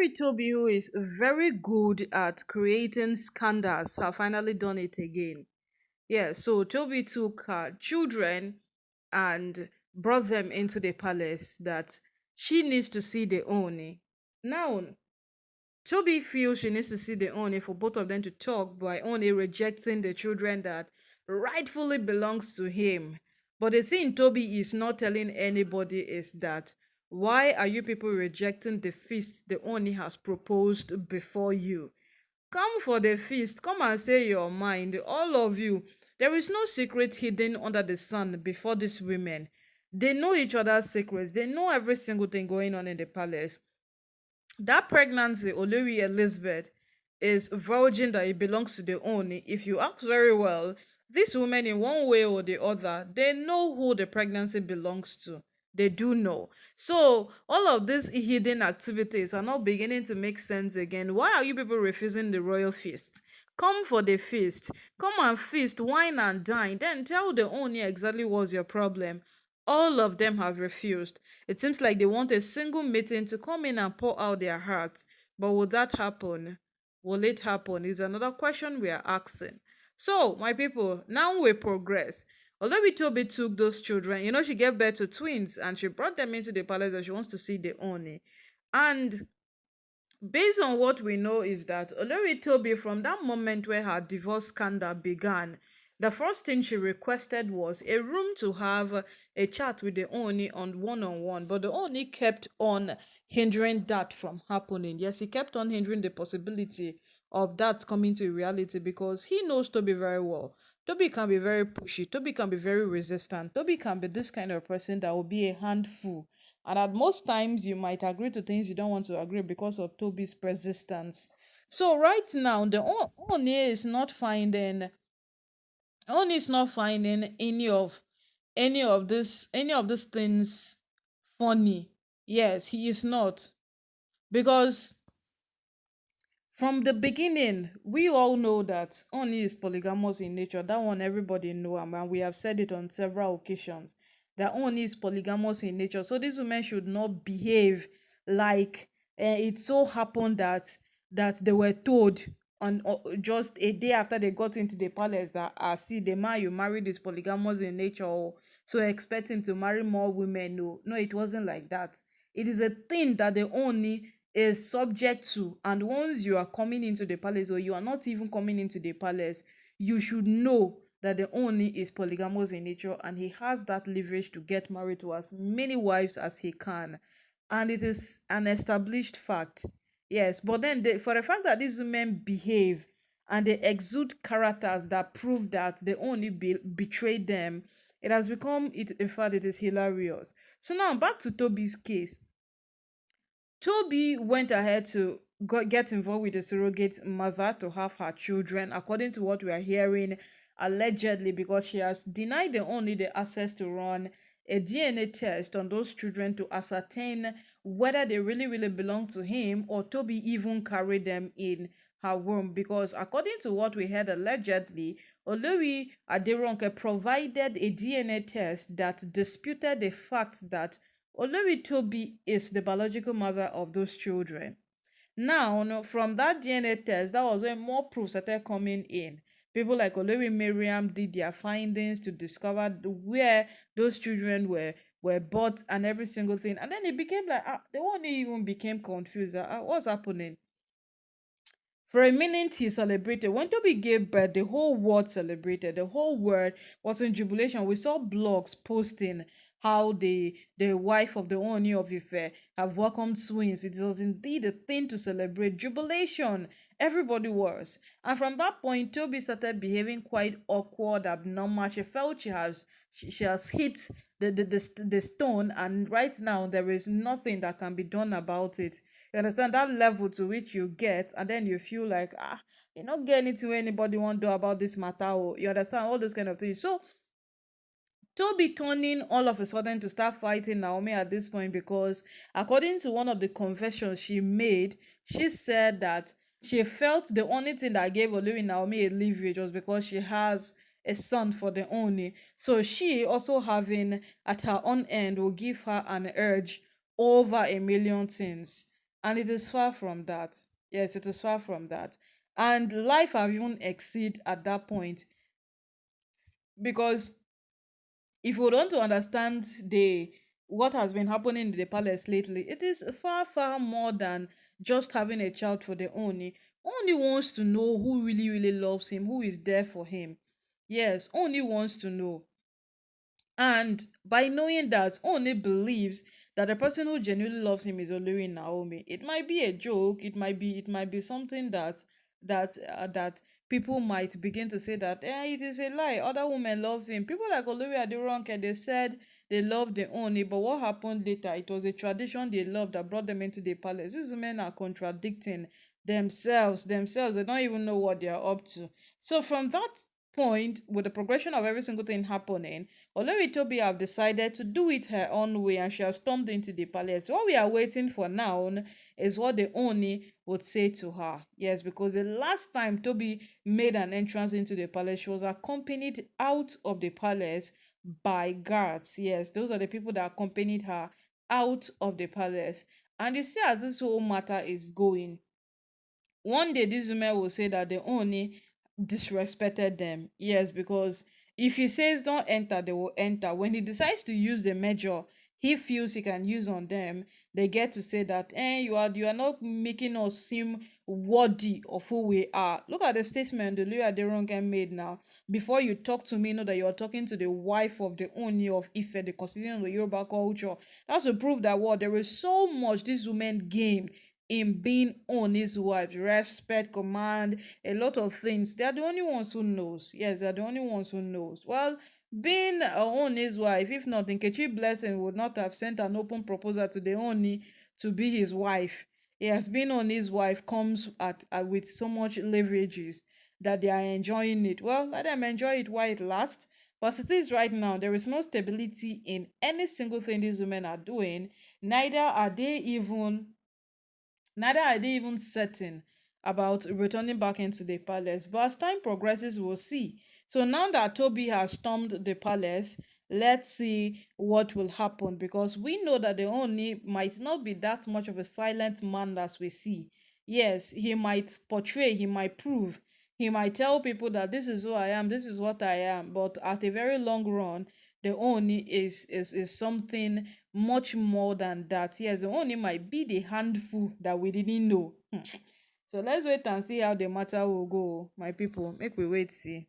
Olori Tobi, who is very good at creating scandals, have finally done it again. Yeah, so Toby took her children and brought them into the palace that she needs to see the Oni. Now, Toby feels she needs to see the Oni for both of them to talk by Oni rejecting the children that rightfully belongs to him. But the thing Toby is not telling anybody is that why are you people rejecting the feast the Oni has proposed before you? Come for the feast, come and say your mind, all of you. There is no secret hidden under the sun before these women. They know each other's secrets, they know every single thing going on in the palace. That pregnancy, Olori Elizabeth, is virgin that it belongs to the Oni. If you ask very well, these women, in one way or the other, they know who the pregnancy belongs to. They do know. So, all of these hidden activities are not beginning to make sense again. Why are you people refusing the royal feast? Come for the feast. Come and feast, wine and dine. Then tell the Oni exactly what's your problem. All of them have refused. It seems like they want a single meeting to come in and pour out their hearts. But will that happen? Will it happen? Is another question we are asking. So, my people, now we progress. Although Toby took those children, she gave birth to twins and she brought them into the palace and she wants to see the Oni. And based on what we know is that Olori Toby, from that moment where her divorce scandal began, the first thing she requested was a room to have a chat with the Oni on one-on-one. But the Oni kept on hindering that from happening. Yes, he kept on hindering the possibility of that coming to reality because he knows Toby very well. Toby can be very pushy. Toby can be very resistant. Toby can be this kind of person that will be a handful. And at most times, you might agree to things you don't want to agree because of Toby's persistence. So right now, the Oni is not finding Oni is not finding any of these things funny. Yes, he is not. Because from the beginning, we all know that Oni is polygamous in nature. That one everybody know, and we have said it on several occasions. That Oni is polygamous in nature. So these women should not behave like it so happened that they were told on just a day after they got into the palace that see, the man you married is polygamous in nature, so expect him to marry more women. No, it wasn't like that. It is a thing that the Oni is subject to, and once you are coming into the palace or you are not even coming into the palace, you should know that the Oni is polygamous in nature and he has that leverage to get married to as many wives as he can, and it is an established fact. Yes, but then for the fact that these women behave and they exude characters that prove that they only betrayed them, it has become it. In fact, it is hilarious. So now back to Toby's case. Toby went ahead to get involved with the surrogate mother to have her children, according to what we are hearing, allegedly, because she has denied them only the access to run a DNA test on those children to ascertain whether they really, really belong to him or Toby even carried them in her womb. Because according to what we heard allegedly, Olori Aderonke provided a DNA test that disputed the fact that Olori Toby is the biological mother of those children. Now, no, from that DNA test, that was when more proof started coming in. People like Olori Miriam did their findings to discover where those children were bought and every single thing. And then it became like, the one even became confused. What's happening? For a minute, he celebrated. When Toby gave birth, the whole world celebrated. The whole world was in jubilation. We saw blogs posting how the wife of the Ooni of Ife have welcomed twins. It was indeed a thing to celebrate. Jubilation. Everybody was. And from that point, Toby started behaving quite awkward, abnormal. She felt she has hit the stone, and right now there is nothing that can be done about it. You understand that level to which you get, and then you feel like you not get anything anybody want to do about this matter. Or you understand all those kind of things. So Toby turning all of a sudden to start fighting Naomi at this point because, according to one of the confessions she made, she said that she felt the only thing that gave Olori Naomi a leverage was because she has a son for the Oni. So she also having at her own end will give her an urge over a million things. And it is far from that. Yes, it is far from that. And life have even exceed at that point, because if we want to understand the what has been happening in the palace lately, it is far, far more than just having a child for the Oni. Oni wants to know who really, really loves him, who is there for him. Yes, Oni wants to know. And by knowing that, Oni believes that the person who genuinely loves him is Olori Naomi. It might be a joke. It might be something that people might begin to say that it is a lie. Other women love him. People like Olori Adironke, they said they loved the Oni, but what happened later? It was a tradition they loved that brought them into the palace. These women are contradicting themselves. They don't even know what they are up to. So from that point, with the progression of every single thing happening, Olori Tobi have decided to do it her own way, and she has stormed into the palace. What we are waiting for now is what the Oni would say to her. Yes, because the last time Tobi made an entrance into the palace, she was accompanied out of the palace by guards. Yes, those are the people that accompanied her out of the palace. And you see, as this whole matter is going, one day these women will say that they only disrespected them. Yes, because if he says don't enter, they will enter. When he decides to use the measure he feels he can use on them, they get to say that you are not making us seem worthy of who we are. Look at the statement the lawyer Aderonke made now. Before you talk to me, know that you are talking to the wife of the Oni of Ife, the constitution of the Yoruba culture. That's to prove that what there is so much these women gain in being on his wife, respect, command, a lot of things. They are the only ones who knows. Yes, they are the only ones who knows. Well, being on his wife, if not, Nkechi Blessing would not have sent an open proposal to the Oni to be his wife. Yes, being on his wife comes at with so much leverages that they are enjoying it. Well, let them enjoy it while it lasts. But as it is right now, there is no stability in any single thing these women are doing. Neither are they even certain about returning back into the palace. But as time progresses, we'll see. So now that Toby has stormed the palace, let's see what will happen, because we know that the Oni might not be that much of a silent man as we see. Yes, he might portray, he might prove, he might tell people that this is who I am, this is what I am, but at a very long run, the Oni is something much more than that. Yes, the Oni might be the handful that we didn't know. So let's wait and see how the matter will go, my people. Make we wait see.